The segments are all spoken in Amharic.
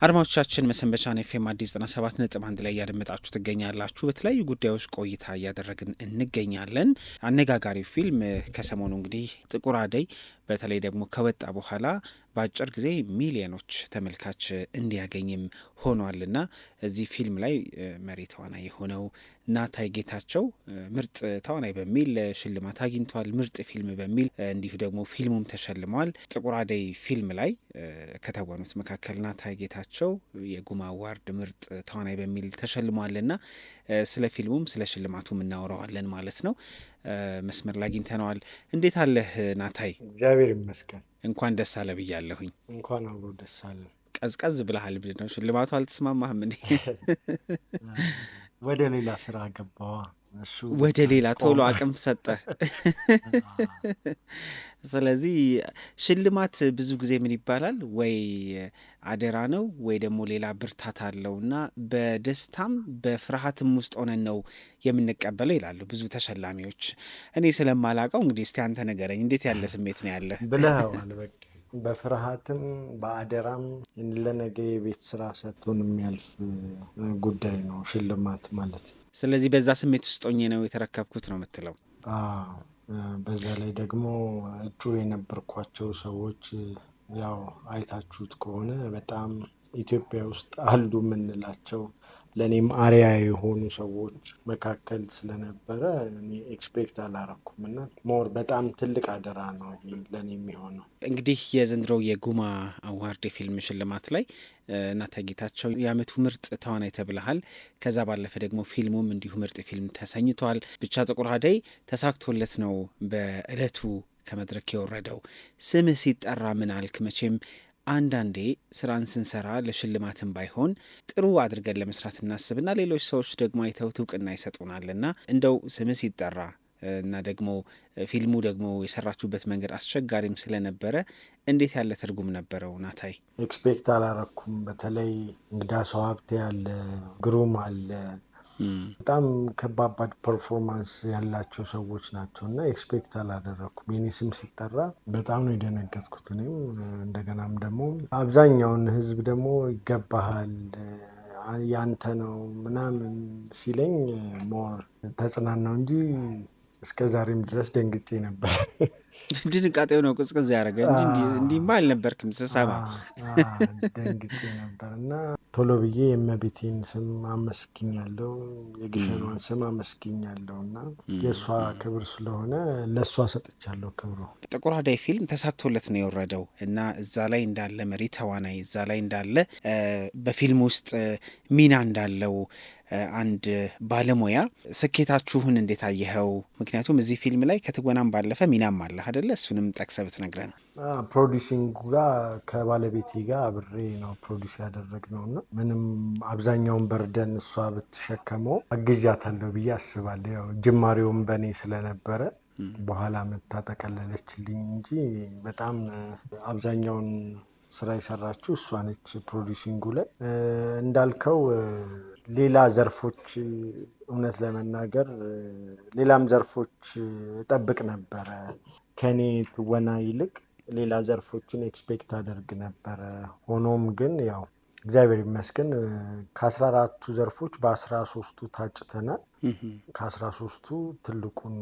አድማጮቻችን መሰንበቻን ኤፍኤም አዲስ 97.1 ላይ ያደመጣችሁ ትገኛላችሁ። በተለያዩ ጉዳዮች ቆይታ እያደረግን እንገኛለን። አነጋጋሪው ፊልም ከሰሞኑ እንግዲህ ጥቁር አደይ በተለይ ደግሞ ከወጣ በኋላ በአጭር ጊዜ ሚሊዮኖች ተመልካች እንዲያገኝም ሆኗልና እዚህ ፊልም ላይ መሪ ተዋናይ የሆነው ናታይ ጌታቸው ምርጥ ተዋናይ በሚል ሽልማት አግኝቷል። ምርጥ ፊልም በሚል እንዲሁ ደግሞ ፊልሙም ተሸልሟል። ጥቁር አደይ ፊልም ላይ ከተወኑት መካከል ናታይ ጌታቸው የጉማ አዋርድ ምርጥ ተዋናይ በሚል ተሸልሟልና ስለ ፊልሙም ስለ ሽልማቱም እናወራዋለን ማለት ነው። መስመር ላይ አግኝተነዋል። እንዴት አለህ ናታይ? እግዚአብሔር ይመስገን። እንኳን ደስ አለ ብያለሁኝ። እንኳን አብሮ ደስ አለ። ቀዝቀዝ ብለሃል ነው ሽልማቱ አልተስማማህም እንዴ? ወደ ሌላ ስራ ገባዋ። እሱ ወደ ሌላ ቶሎ አቅም ሰጠ። ስለዚህ ሽልማት ብዙ ጊዜ ምን ይባላል ወይ አደራ ነው ወይ ደግሞ ሌላ ብርታት አለው እና በደስታም በፍርሃትም ውስጥ ሆነን ነው የምንቀበለው ይላሉ ብዙ ተሸላሚዎች። እኔ ስለማላቀው እንግዲህ እስቲ አንተ ንገረኝ፣ እንዴት ያለ ስሜት ነው ያለ? ብለኸዋል። በቃ በፍርሃትም በአደራም ለነገ የቤት ስራ ሰጥቶን የሚያልፍ ጉዳይ ነው ሽልማት ማለት። ስለዚህ በዛ ስሜት ውስጥ ሆኜ ነው የተረከብኩት ነው የምትለው? በዛ ላይ ደግሞ እጩ የነበርኳቸው ሰዎች ያው አይታችሁት ከሆነ በጣም ኢትዮጵያ ውስጥ አሉ የምንላቸው ለእኔም አሪያ የሆኑ ሰዎች መካከል ስለነበረ እኔ ኤክስፔክት አላረኩም እና ሞር በጣም ትልቅ አደራ ነው ለእኔ የሚሆነው። እንግዲህ የዘንድሮው የጉማ አዋርድ የፊልም ሽልማት ላይ ናታይ ጌታቸው የዓመቱ ምርጥ ተዋናይ ተብለሃል። ከዛ ባለፈ ደግሞ ፊልሙም እንዲሁ ምርጥ ፊልም ተሰኝቷል። ብቻ ጥቁር አደይ ተሳክቶለት ነው በእለቱ ከመድረክ የወረደው። ስምህ ሲጠራ ምን አልክ? መቼም አንዳንዴ ስራን ስንሰራ ለሽልማትም ባይሆን ጥሩ አድርገን ለመስራት እናስብና ሌሎች ሰዎች ደግሞ አይተውት እውቅና ይሰጡናልና እንደው ስምህ ሲጠራ እና ደግሞ ፊልሙ ደግሞ የሰራችሁበት መንገድ አስቸጋሪም ስለነበረ እንዴት ያለ ትርጉም ነበረው ናታይ? ኤክስፔክት አላረኩም። በተለይ እንግዳ ሰው ሀብቴ አለ፣ ግሩም አለ፣ በጣም ከባባድ ፐርፎርማንስ ያላቸው ሰዎች ናቸው እና ኤክስፔክት አላደረኩም። የኔ ስም ሲጠራ በጣም ነው የደነገጥኩት። እኔም እንደገናም ደግሞ አብዛኛውን ህዝብ ደግሞ ይገባሃል ያንተ ነው ምናምን ሲለኝ ሞር ተጽናናው እንጂ እስከ ዛሬም ድረስ ደንግጬ ነበር። ድንጋጤው ነው ቅዝቅዝ ያደረገ እንጂ እንዲህማ አልነበርክም ስሰማ። ደንግጬ ነበር እና ቶሎ ብዬ የእመቤቴን ስም አመስግኛለሁ፣ የግሸኗን ስም አመስግኛለሁ እና የእሷ ክብር ስለሆነ ለእሷ ሰጥቻለሁ ክብሩ። ጥቁር አደይ ፊልም ተሳክቶለት ነው የወረደው እና እዛ ላይ እንዳለ መሪ ተዋናይ፣ እዛ ላይ እንዳለ በፊልም ውስጥ ሚና እንዳለው አንድ ባለሙያ ስኬታችሁን እንዴት አየኸው? ምክንያቱም እዚህ ፊልም ላይ ከትወናም ባለፈ ሚናም አለ አይደለ? እሱንም ጠቅሰህ ብትነግረን። ፕሮዲሲንጉ ጋር ከባለቤቴ ጋር አብሬ ነው ፕሮዲስ ያደረግነው እና ምንም አብዛኛውን በርደን እሷ ብትሸከመው አግዣታለሁ ብዬ አስባለሁ። ያው ጅማሬውም በእኔ ስለነበረ በኋላ መታጠቀለለችልኝ እንጂ በጣም አብዛኛውን ስራ የሰራችው እሷ ነች። ፕሮዲሲንጉ ላይ እንዳልከው ሌላ ዘርፎች እውነት ለመናገር ሌላም ዘርፎች እጠብቅ ነበረ። ከኔ ትወና ይልቅ ሌላ ዘርፎችን ኤክስፔክት አደርግ ነበረ። ሆኖም ግን ያው እግዚአብሔር ይመስገን ከ14ቱ ዘርፎች በ13ቱ ታጭተናል። ከ13ቱ ትልቁን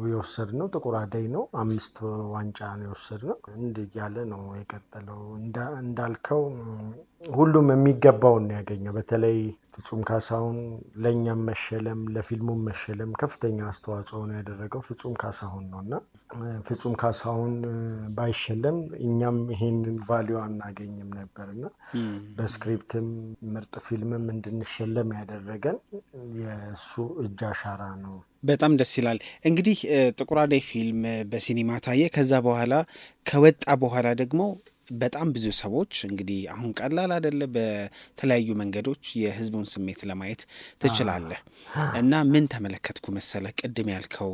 የወሰድነው ጥቁር አደይ ነው። 5 ዋንጫ ነው የወሰድነው። እንዲህ እያለ ነው የቀጠለው። እንዳልከው ሁሉም የሚገባውን ያገኘው። በተለይ ፍጹም ካሳሁን ለእኛም መሸለም ለፊልሙም መሸለም ከፍተኛ አስተዋጽኦ ነው ያደረገው ፍጹም ካሳሁን ነው እና ፍጹም ካሳሁን ባይሸለም እኛም ይሄንን ቫሊዩ አናገኝም ነበርና በስክሪፕትም ምርጥ ፊልምም እንድንሸለም ያደረገን የእሱ እጅ አሻራ ነው። በጣም ደስ ይላል። እንግዲህ ጥቁር አደይ ፊልም በሲኒማ ታየ። ከዛ በኋላ ከወጣ በኋላ ደግሞ በጣም ብዙ ሰዎች እንግዲህ አሁን ቀላል አይደለ፣ በተለያዩ መንገዶች የህዝቡን ስሜት ለማየት ትችላለህ እና ምን ተመለከትኩ መሰለ? ቅድም ያልከው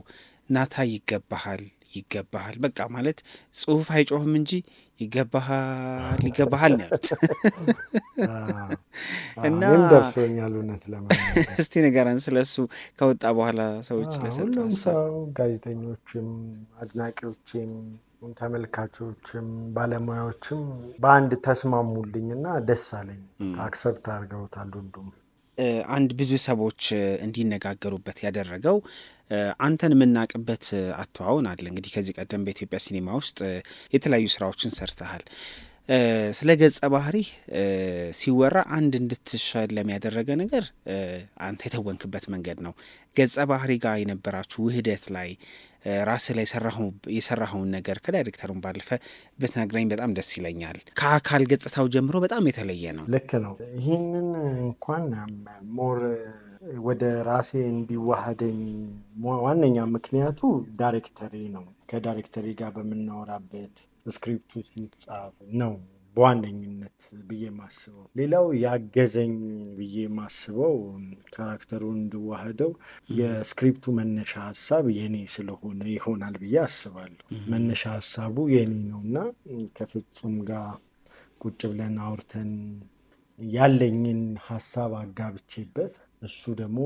ናታይ ይገባሃል ይገባሃል በቃ ማለት ጽሁፍ አይጮህም እንጂ ይገባሃል ይገባሃል ነው ያሉት እና እኔም ደርሶኛል እውነት ለማለት። እስቲ ንገረን ስለሱ ከወጣ በኋላ ሰዎች ስለሰጡ ሁሉም ሰው ጋዜጠኞችም አድናቂዎችም ተመልካቾችም ባለሙያዎችም በአንድ ተስማሙልኝና ደስ አለኝ። አክሰፕት አድርገውታል ሁሉም። አንድ ብዙ ሰዎች እንዲነጋገሩበት ያደረገው አንተን የምናውቅበት አተዋውን አለ። እንግዲህ ከዚህ ቀደም በኢትዮጵያ ሲኒማ ውስጥ የተለያዩ ስራዎችን ሰርተሃል። ስለ ገጸ ባህሪ ሲወራ አንድ እንድትሸለም ያደረገ ነገር አንተ የተወንክበት መንገድ ነው። ገጸ ባህሪ ጋር የነበራችሁ ውህደት ላይ ራስ ላይ የሰራኸውን ነገር ከዳይሬክተሩን ባለፈ ብትነግረኝ በጣም ደስ ይለኛል። ከአካል ገጽታው ጀምሮ በጣም የተለየ ነው። ልክ ነው። ይህንን እንኳን ሞር ወደ ራሴ እንዲዋሃደኝ ዋነኛ ምክንያቱ ዳይሬክተሪ ነው። ከዳይሬክተሪ ጋር በምናወራበት ስክሪፕቱ ሲጻፍ ነው በዋነኝነት ብዬ ማስበው። ሌላው ያገዘኝ ብዬ ማስበው ካራክተሩን እንድዋህደው የስክሪፕቱ መነሻ ሀሳብ የኔ ስለሆነ ይሆናል ብዬ አስባለሁ። መነሻ ሀሳቡ የኔ ነው እና ከፍጹም ጋር ቁጭ ብለን አውርተን ያለኝን ሀሳብ አጋብቼበት እሱ ደግሞ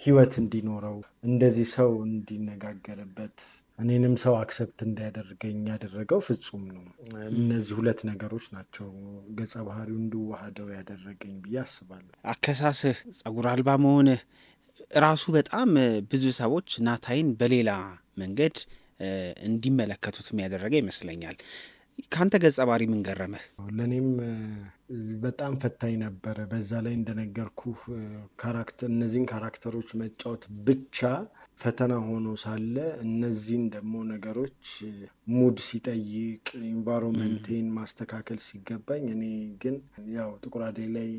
ህይወት እንዲኖረው እንደዚህ ሰው እንዲነጋገርበት እኔንም ሰው አክሰፕት እንዲያደርገኝ ያደረገው ፍጹም ነው። እነዚህ ሁለት ነገሮች ናቸው ገጸ ባህሪው እንዲዋሃደው ያደረገኝ ብዬ አስባለሁ። አከሳስህ፣ ጸጉር አልባ መሆንህ ራሱ በጣም ብዙ ሰዎች ናታይን በሌላ መንገድ እንዲመለከቱትም ያደረገ ይመስለኛል። ከአንተ ገጸ ባህሪ ምን ገረመህ? ለእኔም በጣም ፈታኝ ነበረ። በዛ ላይ እንደነገርኩህ እነዚህን ካራክተሮች መጫወት ብቻ ፈተና ሆኖ ሳለ እነዚህን ደግሞ ነገሮች ሙድ ሲጠይቅ ኢንቫይሮንመንቴን ማስተካከል ሲገባኝ፣ እኔ ግን ያው ጥቁር አደይ ላይ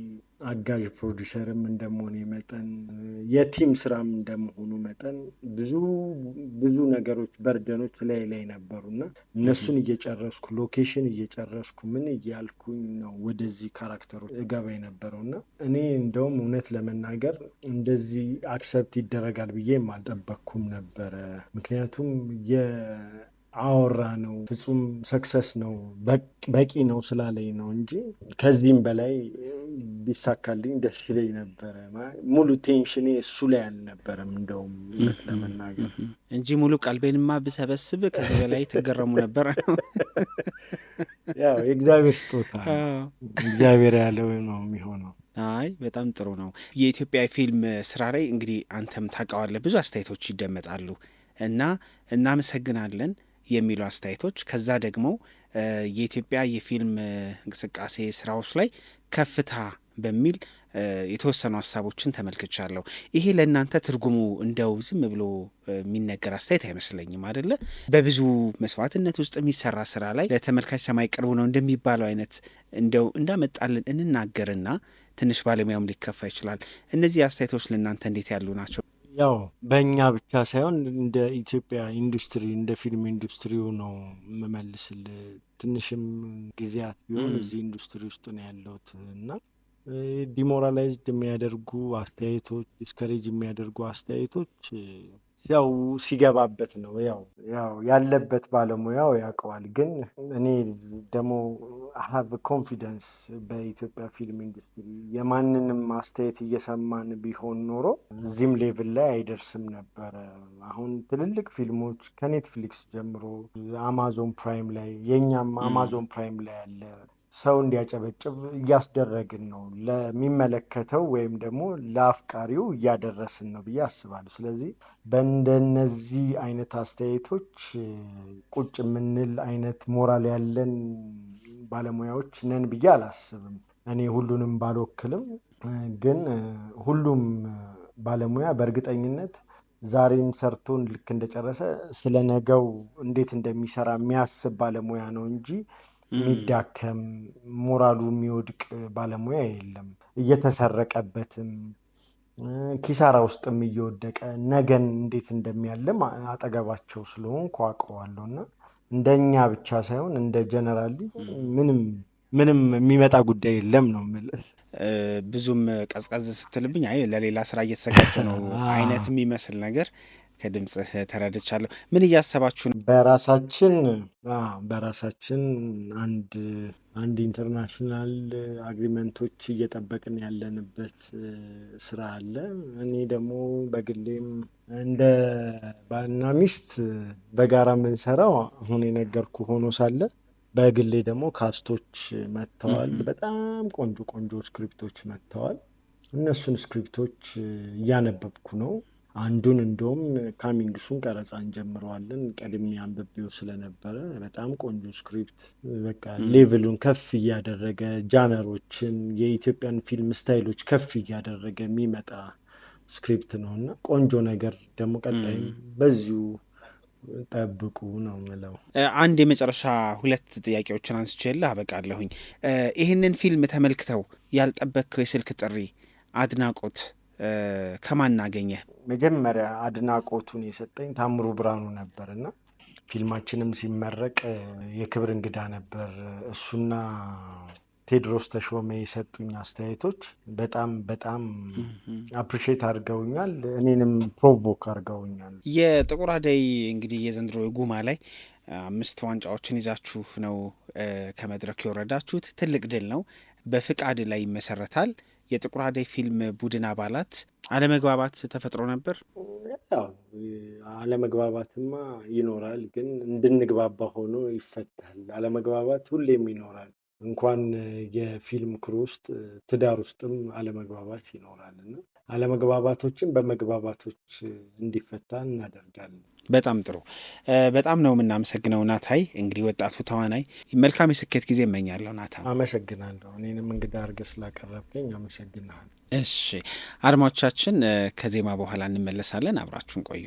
አጋዥ ፕሮዲሰርም እንደመሆኑ መጠን የቲም ስራም እንደመሆኑ መጠን ብዙ ነገሮች በርደኖች ላይ ነበሩና እነሱን እየጨረስኩ ሎኬሽን እየጨረስኩ ምን እያልኩኝ ነው ወደዚህ ካራክተሮች እገባ የነበረውና እኔ እንደውም እውነት ለመናገር እንደዚህ አክሰፕት ይደረጋል ብዬም አልጠበቅኩም ነበረ። ምክንያቱም አወራ ነው ፍጹም ሰክሰስ ነው በቂ ነው ስላለኝ ነው እንጂ ከዚህም በላይ ቢሳካልኝ ደስ ይለኝ ነበረ። ሙሉ ቴንሽኔ እሱ ላይ አልነበረም እንደውም እውነት ለመናገር እንጂ ሙሉ ቀልቤንማ ብሰበስብ ከዚህ በላይ ትገረሙ ነበረ። ያው የእግዚአብሔር ስጦታ እግዚአብሔር ያለው ነው የሚሆነው። አይ በጣም ጥሩ ነው። የኢትዮጵያ ፊልም ስራ ላይ እንግዲህ አንተም ታውቀዋለህ ብዙ አስተያየቶች ይደመጣሉ እና እናመሰግናለን የሚሉ አስተያየቶች፣ ከዛ ደግሞ የኢትዮጵያ የፊልም እንቅስቃሴ ስራዎች ላይ ከፍታ በሚል የተወሰኑ ሀሳቦችን ተመልክቻለሁ። ይሄ ለእናንተ ትርጉሙ እንደው ዝም ብሎ የሚነገር አስተያየት አይመስለኝም አይደለ? በብዙ መስዋዕትነት ውስጥ የሚሰራ ስራ ላይ ለተመልካች ሰማይ ቅርቡ ነው እንደሚባለው አይነት እንደው እንዳመጣልን እንናገርና ትንሽ ባለሙያውም ሊከፋ ይችላል። እነዚህ አስተያየቶች ለእናንተ እንዴት ያሉ ናቸው? ያው በእኛ ብቻ ሳይሆን እንደ ኢትዮጵያ ኢንዱስትሪ እንደ ፊልም ኢንዱስትሪው ነው የምመልስል። ትንሽም ጊዜያት ቢሆን እዚህ ኢንዱስትሪ ውስጥ ነው ያለሁት እና ዲሞራላይዝድ የሚያደርጉ አስተያየቶች፣ ዲስከሬጅ የሚያደርጉ አስተያየቶች ያው ሲገባበት ነው ያው ያለበት ባለሙያው ያውቀዋል። ግን እኔ ደግሞ ሀቭ ኮንፊደንስ በኢትዮጵያ ፊልም ኢንዱስትሪ የማንንም አስተያየት እየሰማን ቢሆን ኖሮ እዚህም ሌቭል ላይ አይደርስም ነበረ። አሁን ትልልቅ ፊልሞች ከኔትፍሊክስ ጀምሮ አማዞን ፕራይም ላይ የእኛም አማዞን ፕራይም ላይ ያለ ሰው እንዲያጨበጭብ እያስደረግን ነው። ለሚመለከተው ወይም ደግሞ ለአፍቃሪው እያደረስን ነው ብዬ አስባለሁ። ስለዚህ በእንደነዚህ አይነት አስተያየቶች ቁጭ የምንል አይነት ሞራል ያለን ባለሙያዎች ነን ብዬ አላስብም። እኔ ሁሉንም ባልወክልም፣ ግን ሁሉም ባለሙያ በእርግጠኝነት ዛሬን ሰርቶን ልክ እንደጨረሰ ስለ ነገው እንዴት እንደሚሰራ የሚያስብ ባለሙያ ነው እንጂ የሚዳከም ሞራሉ የሚወድቅ ባለሙያ የለም። እየተሰረቀበትም ኪሳራ ውስጥም እየወደቀ ነገን እንዴት እንደሚያልም አጠገባቸው ስለሆንኩ አውቀዋለሁ እና እንደኛ ብቻ ሳይሆን እንደ ጀነራሊ ምንም የሚመጣ ጉዳይ የለም ነው የምልህ። ብዙም ቀዝቀዝ ስትልብኝ አይ ለሌላ ስራ እየተዘጋጀ ነው አይነት የሚመስል ነገር ከድምጽህ ተረድቻለሁ። ምን እያሰባችሁ ነው? በራሳችን አንድ ኢንተርናሽናል አግሪመንቶች እየጠበቅን ያለንበት ስራ አለ። እኔ ደግሞ በግሌም እንደ ባልና ሚስት በጋራ የምንሰራው አሁን የነገርኩ ሆኖ ሳለ በግሌ ደግሞ ካስቶች መጥተዋል። በጣም ቆንጆ ቆንጆ ስክሪፕቶች መጥተዋል። እነሱን ስክሪፕቶች እያነበብኩ ነው። አንዱን እንደውም ካሚንግሱን ቀረጻ እንጀምረዋለን። ቀድሜ አንብቤው ስለነበረ በጣም ቆንጆ ስክሪፕት፣ በቃ ሌቭሉን ከፍ እያደረገ ጃነሮችን፣ የኢትዮጵያን ፊልም ስታይሎች ከፍ እያደረገ የሚመጣ ስክሪፕት ነው እና ቆንጆ ነገር ደግሞ ቀጣይም በዚሁ ጠብቁ ነው ምለው። አንድ የመጨረሻ 2 ጥያቄዎችን አንስቼልህ አበቃለሁኝ። ይህንን ፊልም ተመልክተው ያልጠበቅከው የስልክ ጥሪ፣ አድናቆት ከማን አገኘህ? መጀመሪያ አድናቆቱን የሰጠኝ ታምሩ ብርሃኑ ነበር እና ፊልማችንም ሲመረቅ የክብር እንግዳ ነበር። እሱና ቴዎድሮስ ተሾመ የሰጡኝ አስተያየቶች በጣም በጣም አፕሪሼት አድርገውኛል። እኔንም ፕሮቮክ አድርገውኛል። የጥቁር አደይ እንግዲህ የዘንድሮ ጉማ ላይ 5 ዋንጫዎችን ይዛችሁ ነው ከመድረክ የወረዳችሁት። ትልቅ ድል ነው። በፍቃድ ላይ ይመሰረታል። የጥቁር አደይ ፊልም ቡድን አባላት አለመግባባት ተፈጥሮ ነበር። ያው አለመግባባትማ ይኖራል፣ ግን እንድንግባባ ሆኖ ይፈታል። አለመግባባት ሁሌም ይኖራል። እንኳን የፊልም ክሩ ውስጥ ትዳር ውስጥም አለመግባባት ይኖራል እና አለመግባባቶችን በመግባባቶች እንዲፈታ እናደርጋለን። በጣም ጥሩ። በጣም ነው የምናመሰግነው ናታይ። እንግዲህ ወጣቱ ተዋናይ መልካም የስኬት ጊዜ እመኛለሁ። ናታ አመሰግናለሁ። እኔንም እንግዳ አድርገህ ስላቀረብከኝ አመሰግናለሁ። እሺ አድማጮቻችን፣ ከዜማ በኋላ እንመለሳለን። አብራችሁን ቆዩ።